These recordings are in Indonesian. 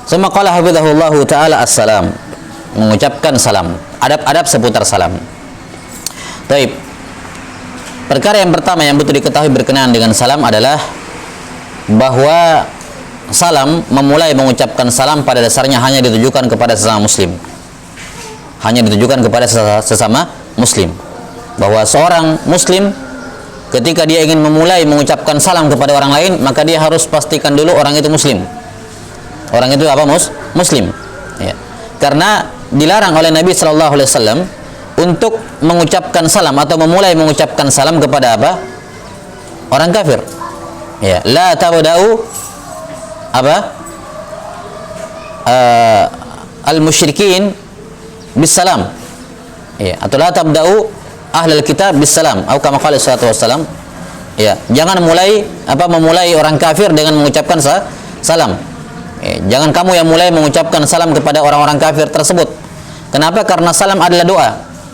Summa qala hafizahullahu ta'ala assalam, mengucapkan salam, adab-adab seputar salam. Baik. Perkara yang pertama yang butuh diketahui berkenaan dengan salam adalah bahwa salam, memulai mengucapkan salam pada dasarnya hanya ditujukan kepada sesama muslim. Hanya ditujukan kepada sesama muslim. Bahwa seorang muslim ketika dia ingin memulai mengucapkan salam kepada orang lain, maka dia harus pastikan dulu orang itu muslim. Orang itu apa? Muslim. Ya. Karena dilarang oleh Nabi sallallahu alaihi wasallam untuk mengucapkan salam atau memulai mengucapkan salam kepada apa? Orang kafir. Ya, la tabda'u apa? Al-musyrikin bisalam. Ya, atau la tabda'u ahlul kitab bisalam. Atau kama qala sallallahu alaihi wasallam. Ya, jangan memulai orang kafir dengan mengucapkan salam. Ya, jangan kamu yang mulai mengucapkan salam kepada orang-orang kafir tersebut. Kenapa? Karena salam adalah doa.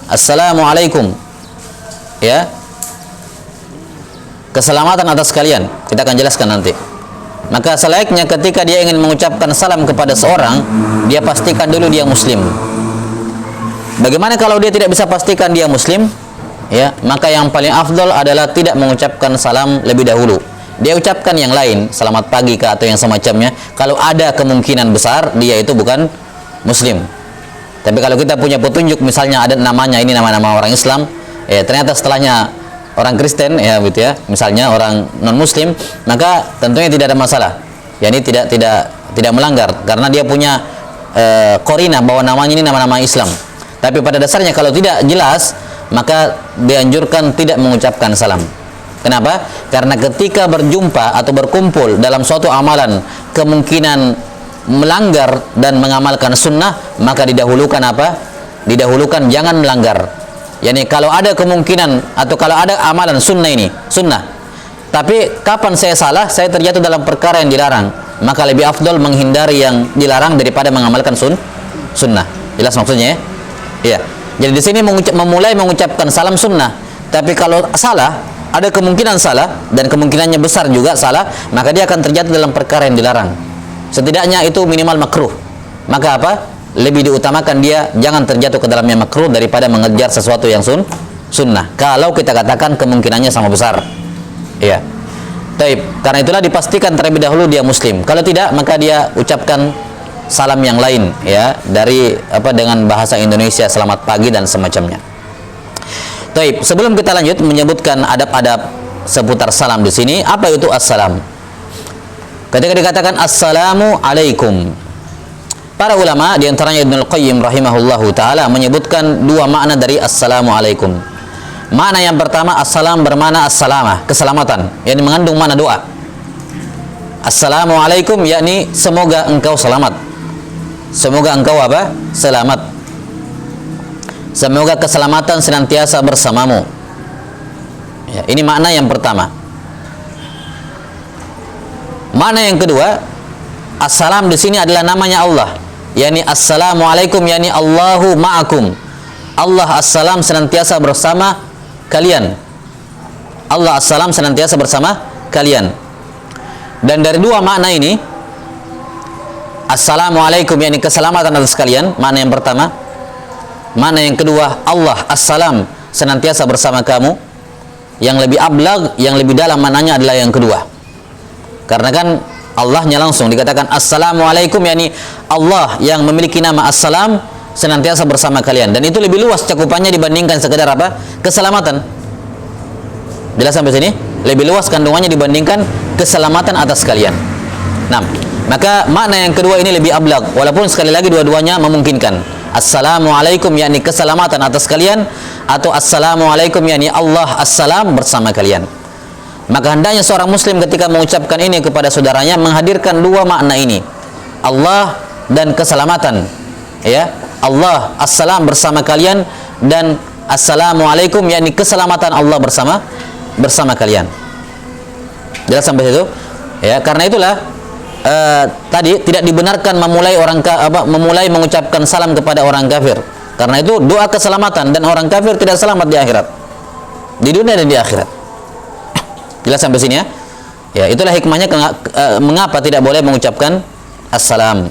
Assalamualaikum. Ya. Keselamatan atas kalian. Kita akan jelaskan nanti. Maka selayaknya ketika dia ingin mengucapkan salam kepada seorang, dia pastikan dulu dia muslim. Bagaimana kalau dia tidak bisa pastikan dia muslim? Ya, maka yang paling afdal adalah tidak mengucapkan salam lebih dahulu. Dia ucapkan yang lain, selamat pagi kah atau yang semacamnya, kalau ada kemungkinan besar dia itu bukan muslim. Tapi kalau kita punya petunjuk, misalnya ada namanya ini nama-nama orang Islam, ya ternyata setelahnya orang Kristen, ya gitu ya, misalnya orang non muslim, maka tentunya tidak ada masalah. Ya, ini tidak melanggar karena dia punya korina bahwa namanya ini nama-nama Islam. Tapi pada dasarnya kalau tidak jelas, maka dianjurkan tidak mengucapkan salam. Kenapa? Karena ketika berjumpa atau berkumpul dalam suatu amalan kemungkinan melanggar dan mengamalkan sunnah, maka didahulukan apa? Didahulukan jangan melanggar. Yani kalau ada kemungkinan atau kalau ada amalan sunnah ini, sunnah. Tapi kapan saya salah, saya terjatuh dalam perkara yang dilarang, maka lebih afdal menghindari yang dilarang daripada mengamalkan sunnah. Jelas maksudnya ya? Iya. Jadi di sini memulai mengucapkan salam sunnah. Tapi kalau salah, ada kemungkinan salah dan kemungkinannya besar juga salah, maka dia akan terjatuh dalam perkara yang dilarang. Setidaknya itu minimal makruh. Maka apa? Lebih diutamakan dia jangan terjatuh ke dalamnya makruh daripada mengejar sesuatu yang sunnah. Kalau kita katakan kemungkinannya sama besar. Iya. Taib. Karena itulah dipastikan terlebih dahulu dia muslim. Kalau tidak, maka dia ucapkan salam yang lain ya, dari dengan bahasa Indonesia selamat pagi dan semacamnya. Taib. Sebelum kita lanjut menyebutkan adab-adab seputar salam di sini, apa itu assalam? Ketika dikatakan assalamu alaikum, para ulama di antaranya Ibnu Al-Qayyim rahimahullahu taala menyebutkan dua makna dari assalamu alaikum. Makna yang pertama, assalam bermakna assalamah, keselamatan, yakni mengandung makna doa. Assalamu alaikum yakni semoga engkau selamat. Semoga engkau apa? Selamat. Semoga keselamatan senantiasa bersamamu. Ya, ini makna yang pertama. Makna yang kedua, assalam di sini adalah namanya Allah. Yani assalamualaikum, yani Allahu ma'akum. Allah assalam senantiasa bersama kalian. Allah assalam senantiasa bersama kalian. Dan dari dua makna ini, assalamualaikum yani keselamatan atas kalian, makna yang pertama. Makna yang kedua, Allah assalam senantiasa bersama kamu. Yang lebih ablag, yang lebih dalam maknanya adalah yang kedua. Karena kan Allahnya langsung dikatakan assalamualaikum, yakni Allah yang memiliki nama assalam senantiasa bersama kalian, dan itu lebih luas cakupannya dibandingkan sekedar apa? Keselamatan. Jelas sampai sini? Lebih luas kandungannya dibandingkan keselamatan atas kalian. Nah, maka makna yang kedua ini lebih ablag, walaupun sekali lagi dua-duanya memungkinkan. Assalamualaikum yakni keselamatan atas kalian, atau assalamualaikum yakni Allah assalam bersama kalian. Maka hendaknya seorang muslim ketika mengucapkan ini kepada saudaranya menghadirkan dua makna ini, Allah dan keselamatan. Ya, Allah assalam bersama kalian, dan assalamualaikum yakni keselamatan Allah bersama kalian. Jelas sampai situ? Ya, karena itulah tadi tidak dibenarkan memulai mengucapkan salam kepada orang kafir, karena itu doa keselamatan, dan orang kafir tidak selamat di akhirat, di dunia dan di akhirat. Jelas sampai sini ya? Ya, itulah hikmahnya mengapa tidak boleh mengucapkan assalam.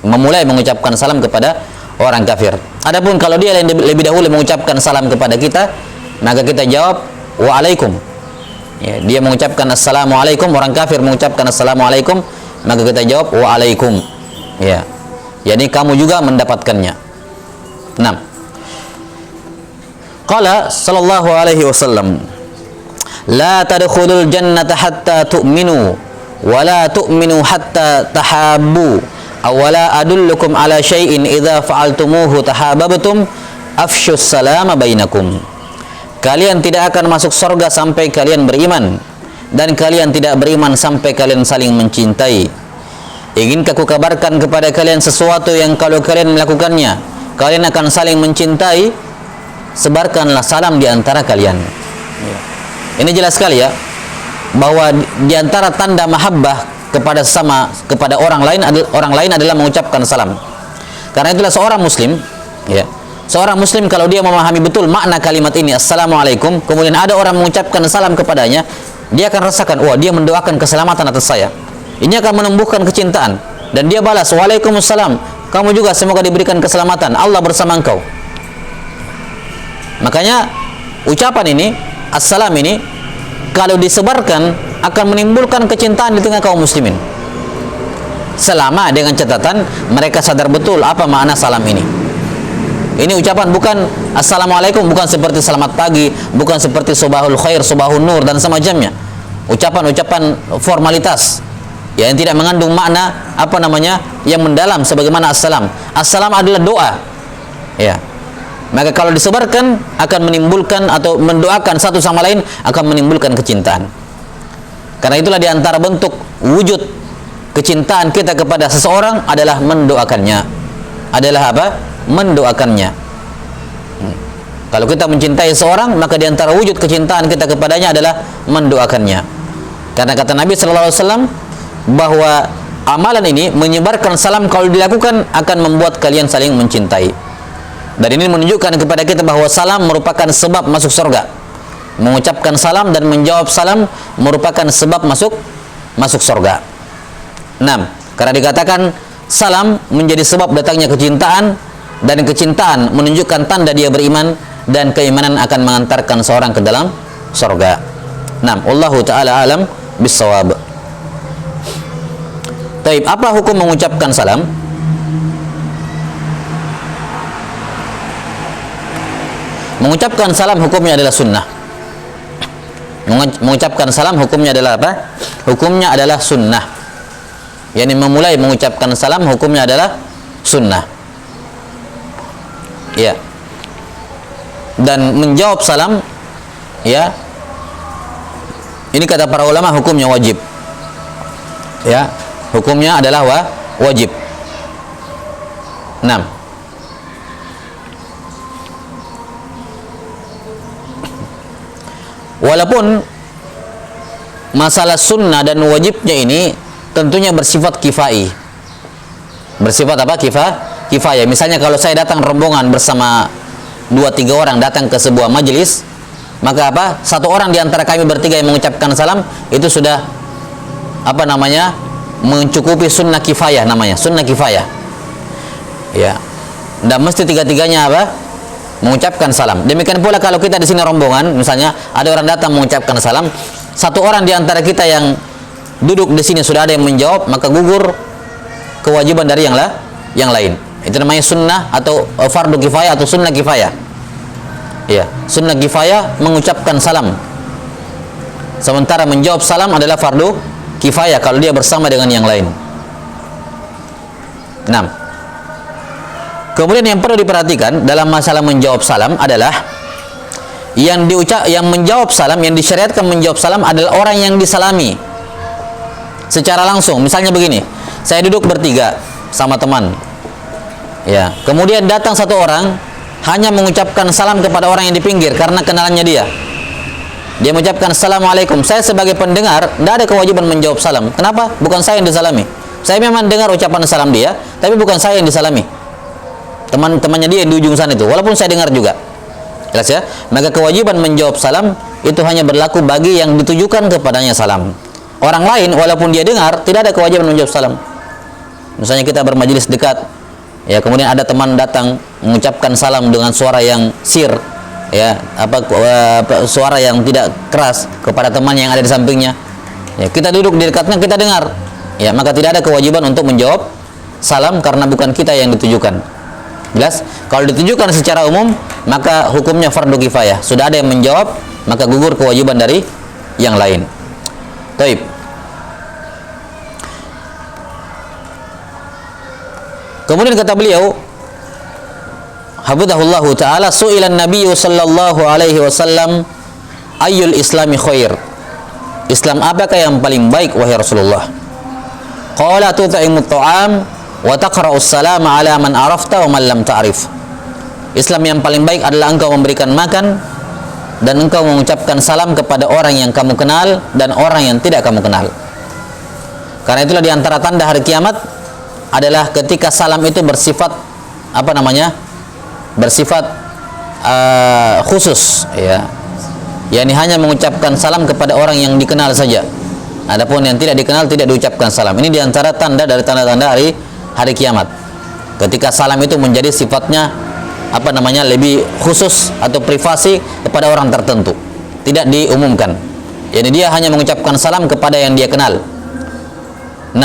memulai mengucapkan salam kepada orang kafir. Adapun kalau dia lebih dahulu mengucapkan salam kepada kita, maka kita jawab waalaikum. Ya, dia mengucapkan assalamualaikum, orang kafir mengucapkan assalamualaikum, maka kita jawab waalaikum. Ya, jadi kamu juga mendapatkannya. 6. Qala sallallahu alaihi wasallam, la tadkhulul jannata hatta tu'minu wa la tu'minu hatta tahabbu aw la adullukum ala syai'in idza fa'altumuhu tahabbtum afshus salama bainakum. Kalian tidak akan masuk surga sampai kalian beriman, dan kalian tidak beriman sampai kalian saling mencintai. Inginkah ku kabarkan kepada kalian sesuatu yang kalau kalian melakukannya, kalian akan saling mencintai? Sebarkanlah salam di antara kalian. Ini jelas sekali ya, bahwa di antara tanda mahabbah kepada orang lain adalah mengucapkan salam. Karena itulah seorang muslim, ya, seorang muslim kalau dia memahami betul makna kalimat ini assalamualaikum, kemudian ada orang mengucapkan salam kepadanya, dia akan rasakan, wah, dia mendoakan keselamatan atas saya. Ini akan menumbuhkan kecintaan, dan dia balas waalaikumsalam, kamu juga semoga diberikan keselamatan, Allah bersama engkau. Makanya ucapan ini, assalam ini, kalau disebarkan akan menimbulkan kecintaan di tengah kaum muslimin. Selama dengan catatan mereka sadar betul apa makna salam ini. Ini ucapan bukan assalamualaikum, bukan seperti selamat pagi, bukan seperti sobahul khair, sobahul nur dan semacamnya. Ucapan-ucapan formalitas yang tidak mengandung makna yang mendalam sebagaimana assalam. Assalam adalah doa. Ya. Maka kalau disebarkan akan menimbulkan atau mendoakan satu sama lain akan menimbulkan kecintaan. Karena itulah di antara bentuk wujud kecintaan kita kepada seseorang adalah mendoakannya. Adalah apa? Mendoakannya. Kalau kita mencintai seorang, maka di antara wujud kecintaan kita kepadanya adalah mendoakannya. Karena kata Nabi sallallahu alaihi wasallam bahwa amalan ini, menyebarkan salam, kalau dilakukan akan membuat kalian saling mencintai. Dan ini menunjukkan kepada kita bahwa salam merupakan sebab masuk surga. Mengucapkan salam dan menjawab salam merupakan sebab masuk surga. 6. Karena dikatakan salam menjadi sebab datangnya kecintaan, dan kecintaan menunjukkan tanda dia beriman, dan keimanan akan mengantarkan seorang ke dalam surga. 6. Wallahu ta'ala alam bissawab. Taib, apa hukum mengucapkan salam? Mengucapkan salam hukumnya adalah sunnah. Mengucapkan salam hukumnya adalah apa? Hukumnya adalah sunnah. Yani memulai mengucapkan salam hukumnya adalah sunnah. Ya. Dan menjawab salam, ya, ini kata para ulama hukumnya wajib. Ya, hukumnya adalah wajib. 6. Walaupun masalah sunnah dan wajibnya ini tentunya bersifat kifai. Bersifat apa? Kifayah. Misalnya kalau saya datang rombongan bersama 2-3 orang datang ke sebuah majelis, maka apa? Satu orang di antara kami bertiga yang mengucapkan salam itu sudah mencukupi sunnah kifayah, namanya sunnah kifayah. Ya. Dan mesti tiga-tiganya mengucapkan salam. Demikian pula kalau kita di sini rombongan, misalnya ada orang datang mengucapkan salam, satu orang di antara kita yang duduk di sini sudah ada yang menjawab, maka gugur kewajiban dari yang lain. Itu namanya sunnah atau fardu kifayah atau sunnah kifayah. Ya, sunnah kifayah mengucapkan salam. Sementara menjawab salam adalah fardu kifayah kalau dia bersama dengan yang lain. 6. Kemudian yang perlu diperhatikan dalam masalah menjawab salam adalah yang menjawab salam, yang disyariatkan menjawab salam adalah orang yang disalami secara langsung. Misalnya begini, saya duduk bertiga sama teman, ya, kemudian datang satu orang hanya mengucapkan salam kepada orang yang di pinggir karena kenalannya dia. Dia mengucapkan assalamualaikum. Saya sebagai pendengar tidak ada kewajiban menjawab salam. Kenapa? Bukan saya yang disalami. Saya memang dengar ucapan salam dia, tapi bukan saya yang disalami. Teman-temannya dia yang di ujung sana itu, walaupun saya dengar juga. Jelas ya? Maka kewajiban menjawab salam itu hanya berlaku bagi yang ditujukan kepadanya salam. Orang lain walaupun dia dengar tidak ada kewajiban menjawab salam. Misalnya kita bermajelis dekat, ya, kemudian ada teman datang mengucapkan salam dengan suara yang sir, ya, suara yang tidak keras kepada teman yang ada di sampingnya. Ya, kita duduk di dekatnya, kita dengar. Ya, maka tidak ada kewajiban untuk menjawab salam karena bukan kita yang ditujukan. Jelas? Kalau ditujukan secara umum, maka hukumnya fardu kifayah. Sudah ada yang menjawab, maka gugur kewajiban dari yang lain. Taib. Kemudian kata beliau, hafizahullahu taala, su'ilan nabiyyu sallallahu alaihi wasallam ayyul islami khair. Islam apakah yang paling baik wahai Rasulullah? Qala tut'imut ta'am wa taqra'us salama ala man arafta wa man lam ta'rif. Islam yang paling baik adalah engkau memberikan makan dan engkau mengucapkan salam kepada orang yang kamu kenal dan orang yang tidak kamu kenal. Karena itulah di antara tanda hari kiamat adalah ketika salam itu bersifat bersifat khusus, ya, yakni hanya mengucapkan salam kepada orang yang dikenal saja. Adapun yang tidak dikenal tidak diucapkan salam. Ini di antara tanda dari tanda-tanda hari kiamat. Ketika salam itu menjadi sifatnya lebih khusus atau privasi kepada orang tertentu, tidak diumumkan. Jadi dia hanya mengucapkan salam kepada yang dia kenal. 6.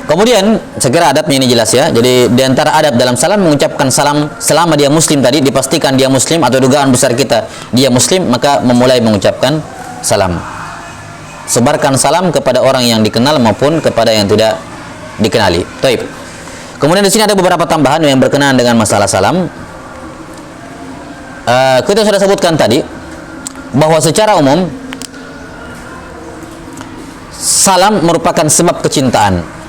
Kemudian segera adabnya ini jelas, ya. Jadi di antara adab dalam salam, mengucapkan salam selama dia muslim tadi, dipastikan dia muslim atau dugaan besar kita dia muslim, maka memulai mengucapkan salam. Sebarkan salam kepada orang yang dikenal maupun kepada yang tidak dikenali. Taib. Kemudian di sini ada beberapa tambahan yang berkenaan dengan masalah salam. Kita sudah sebutkan tadi bahwa secara umum salam merupakan sebab kecintaan.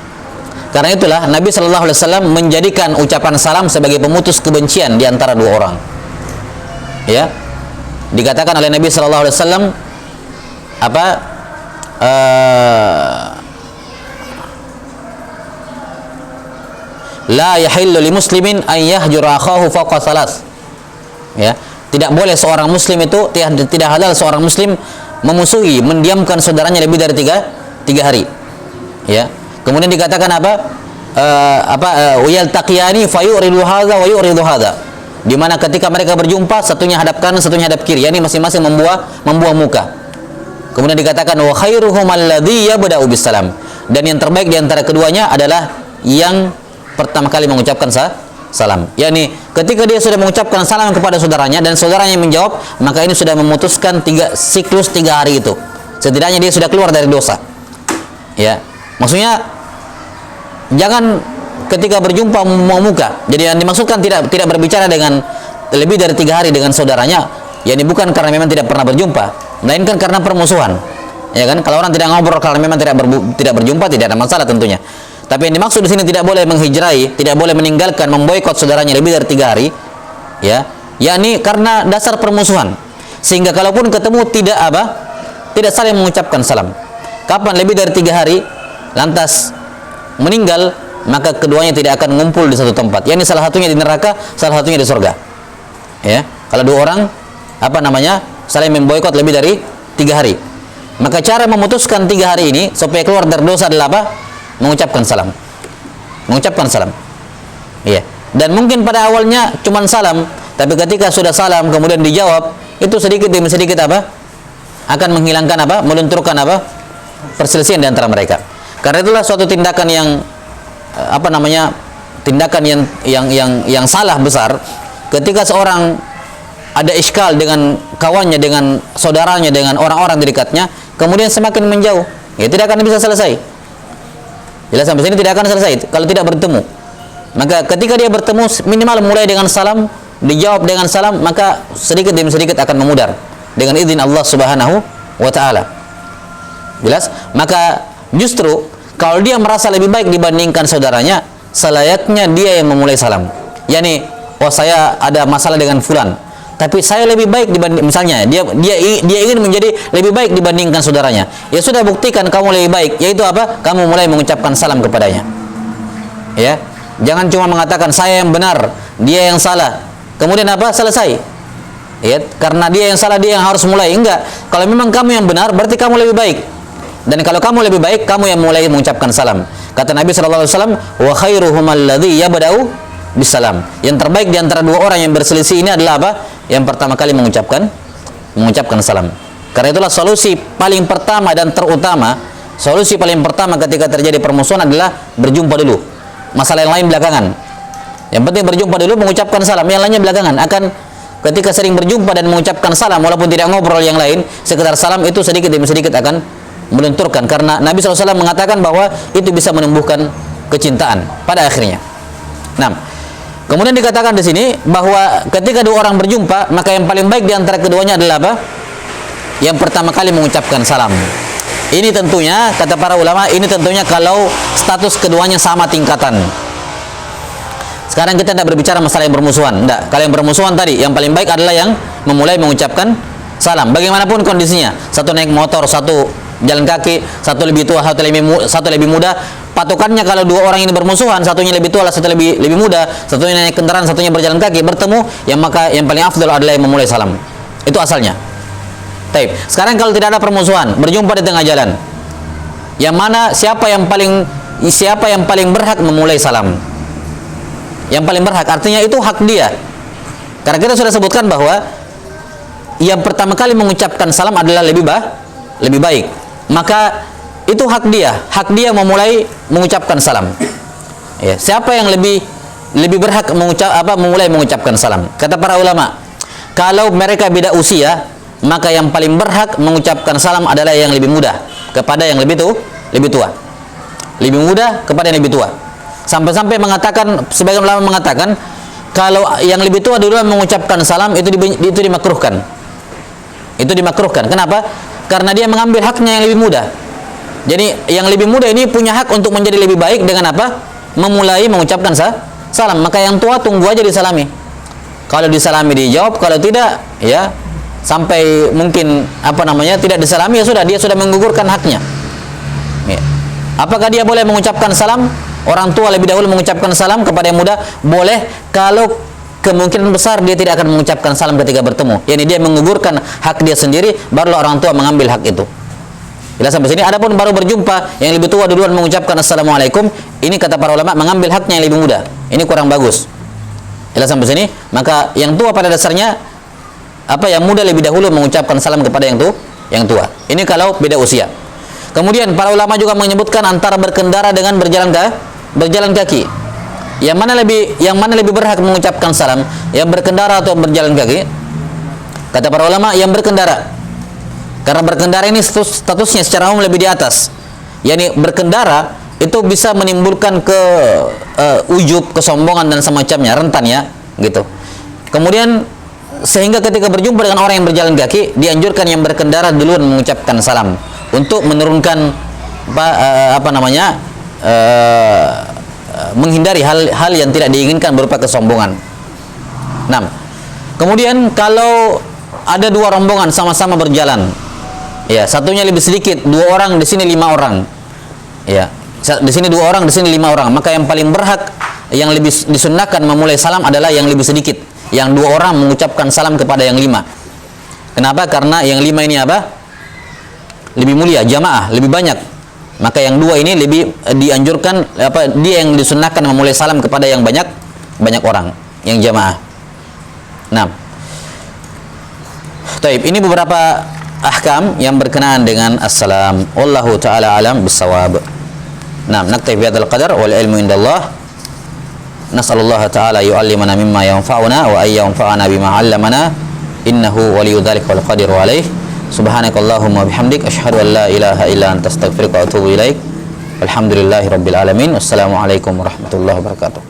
Karena itulah Nabi Shallallahu Alaihi Wasallam menjadikan ucapan salam sebagai pemutus kebencian di antara dua orang. Ya, dikatakan oleh Nabi Shallallahu Alaihi Wasallam la yahillu li muslimin an yahjura akhahu fawqa salas. Ya, tidak boleh seorang muslim itu, tidak halal seorang muslim memusuhi, mendiamkan saudaranya lebih dari tiga hari. Ya. Kemudian dikatakan yaltaqiyani fayuridu hadza wa yuridu hadza. Di mana ketika mereka berjumpa, satunya hadap kanan, satunya hadap kiri, yakni masing-masing membuah muka. Kemudian dikatakan wa khairuhum alladzi yabda'u bisalam. Dan yang terbaik di antara keduanya adalah yang pertama kali mengucapkan salam. Yakni ketika dia sudah mengucapkan salam kepada saudaranya dan saudaranya menjawab, maka ini sudah memutuskan siklus 3 hari itu. Setidaknya dia sudah keluar dari dosa. Ya. Maksudnya jangan ketika berjumpa membuang muka. Jadi yang dimaksudkan tidak berbicara dengan lebih dari 3 hari dengan saudaranya, yakni bukan karena memang tidak pernah berjumpa, melainkan karena permusuhan. Ya kan? Kalau orang tidak ngobrol karena memang tidak berjumpa, tidak ada masalah tentunya. Tapi yang dimaksud di sini tidak boleh menghijrai, tidak boleh meninggalkan, memboikot saudaranya lebih dari 3 hari, ya, yakni karena dasar permusuhan. Sehingga kalaupun ketemu tidak saling mengucapkan salam. Kapan lebih dari 3 hari lantas meninggal, maka keduanya tidak akan ngumpul di satu tempat. Yakni salah satunya di neraka, salah satunya di surga. Ya, kalau 2 orang saling memboikot lebih dari 3 hari. Maka cara memutuskan 3 hari ini supaya keluar dari dosa adalah mengucapkan salam. Mengucapkan salam. Iya. Dan mungkin pada awalnya cuma salam, tapi ketika sudah salam kemudian dijawab, itu sedikit demi sedikit akan menghilangkan melunturkan perselisihan di antara mereka. Karena itulah suatu tindakan yang tindakan yang salah besar ketika seorang ada iskal dengan kawannya, dengan saudaranya, dengan orang-orang di dekatnya, kemudian semakin menjauh, ya tidak akan bisa selesai. Jelas sampai sini tidak akan selesai kalau tidak bertemu. Maka ketika dia bertemu, minimal mulai dengan salam, dijawab dengan salam, maka sedikit demi sedikit akan memudar dengan izin Allah Subhanahu wa taala. Jelas? Maka justru kalau dia merasa lebih baik dibandingkan saudaranya, selayaknya dia yang memulai salam. Yani, saya ada masalah dengan fulan, tapi saya lebih baik dibanding, misalnya dia ingin menjadi lebih baik dibandingkan saudaranya. Ya sudah, buktikan kamu lebih baik, yaitu kamu mulai mengucapkan salam kepadanya. Ya. Jangan cuma mengatakan saya yang benar, dia yang salah. Kemudian selesai. Ya, karena dia yang salah, dia yang harus mulai. Enggak. Kalau memang kamu yang benar, berarti kamu lebih baik. Dan kalau kamu lebih baik, kamu yang mulai mengucapkan salam. Kata Nabi sallallahu alaihi wasallam, "Wa khairuhum alladzi yabda'u bisalam." Yang terbaik di antara dua orang yang berselisih ini adalah apa? Yang pertama kali mengucapkan salam. Karena itulah solusi paling pertama dan terutama, solusi paling pertama ketika terjadi permusuhan adalah berjumpa dulu. Masalah yang lain belakangan. Yang penting berjumpa dulu, mengucapkan salam. Yang lainnya belakangan. Akan ketika sering berjumpa dan mengucapkan salam, walaupun tidak ngobrol yang lain, sekedar salam itu sedikit demi sedikit akan melunturkan. Karena Nabi SAW mengatakan bahwa itu bisa menumbuhkan kecintaan pada akhirnya. Nah, kemudian dikatakan di sini bahwa ketika dua orang berjumpa, maka yang paling baik di antara keduanya adalah apa? Yang pertama kali mengucapkan salam. Ini tentunya, kata para ulama, ini tentunya kalau status keduanya sama tingkatan. Sekarang kita tidak berbicara masalah yang bermusuhan. Tidak. Kalau yang bermusuhan tadi, yang paling baik adalah yang memulai mengucapkan salam. Bagaimanapun kondisinya, satu naik motor, satu jalan kaki, satu lebih tua, satu lebih muda. Patokannya kalau dua orang ini bermusuhan, satunya lebih tua, satu lebih muda, satunya naik kendaraan, satunya berjalan kaki, bertemu, maka yang paling afdal adalah yang memulai salam. Itu asalnya. Taib. Sekarang kalau tidak ada permusuhan, berjumpa di tengah jalan, yang mana siapa yang paling berhak memulai salam? Yang paling berhak, artinya itu hak dia. Karena kita sudah sebutkan bahwa yang pertama kali mengucapkan salam adalah lebih baik. Maka itu hak dia memulai mengucapkan salam. Ya, siapa yang lebih berhak memulai mengucapkan salam? Kata para ulama, kalau mereka beda usia, maka yang paling berhak mengucapkan salam adalah yang lebih muda kepada yang lebih tua. Lebih muda kepada yang lebih tua. Sampai-sampai mengatakan, sebagian ulama mengatakan, kalau yang lebih tua duluan mengucapkan salam itu dimakruhkan. Itu dimakruhkan. Kenapa? Karena dia mengambil haknya yang lebih muda. Jadi yang lebih muda ini punya hak untuk menjadi lebih baik dengan apa? Memulai mengucapkan salam. Maka yang tua tunggu aja disalami. Kalau disalami dijawab, kalau tidak, ya sampai mungkin tidak disalami, ya sudah, dia sudah menggugurkan haknya. Ya. Apakah dia boleh mengucapkan salam? Orang tua lebih dahulu mengucapkan salam kepada yang muda, boleh kalau kemungkinan besar dia tidak akan mengucapkan salam ketika bertemu. Yani dia menggugurkan hak dia sendiri, barulah orang tua mengambil hak itu. Jelas sampai sini. Adapun baru berjumpa, yang lebih tua duluan mengucapkan assalamualaikum, ini kata para ulama mengambil haknya yang lebih muda. Ini kurang bagus. Jelas sampai sini. Maka yang tua pada dasarnya yang muda lebih dahulu mengucapkan salam kepada yang tua. Ini kalau beda usia. Kemudian para ulama juga menyebutkan antara berkendara dengan berjalan kaki. Yang mana lebih berhak mengucapkan salam? Yang berkendara atau berjalan kaki? Kata para ulama, yang berkendara. Karena berkendara ini statusnya secara umum lebih di atas. Yani berkendara itu bisa menimbulkan ujub, kesombongan dan semacamnya, rentan ya, gitu. Kemudian sehingga ketika berjumpa dengan orang yang berjalan kaki, dianjurkan yang berkendara duluan mengucapkan salam untuk menurunkan menghindari hal yang tidak diinginkan berupa kesombongan. 6. Kemudian kalau ada dua rombongan sama-sama berjalan, ya, satunya lebih sedikit, 2 orang, di sini 5 orang. Ya, di sini 2 orang, di sini 5 orang, maka yang paling berhak, yang lebih disunnahkan memulai salam adalah yang lebih sedikit. Yang 2 orang mengucapkan salam kepada yang 5. Kenapa? Karena yang 5 ini lebih mulia, jamaah, lebih banyak. Maka yang 2 ini lebih dianjurkan, dia yang disunnahkan memulai salam kepada yang banyak orang, yang jamaah. Nah, taib, ini beberapa ahkam yang berkenaan dengan assalam. Wallahu ta'ala alam bisawab. Nah, naktafi bihadzal qadar wal ilmu indallah. Nas'alullah ta'ala yu'allimana mimma yanfa'una wa ay yanfa'ana bima 'allamana innahu waliyyu dzalika wal qadiru alaih. Subhanakallahumma bihamdik asyhadu an la ilaha illa anta astaghfiruka wa atubu ilaik. Alhamdulillahirabbil alamin. Wassalamualaikum warahmatullahi wabarakatuh.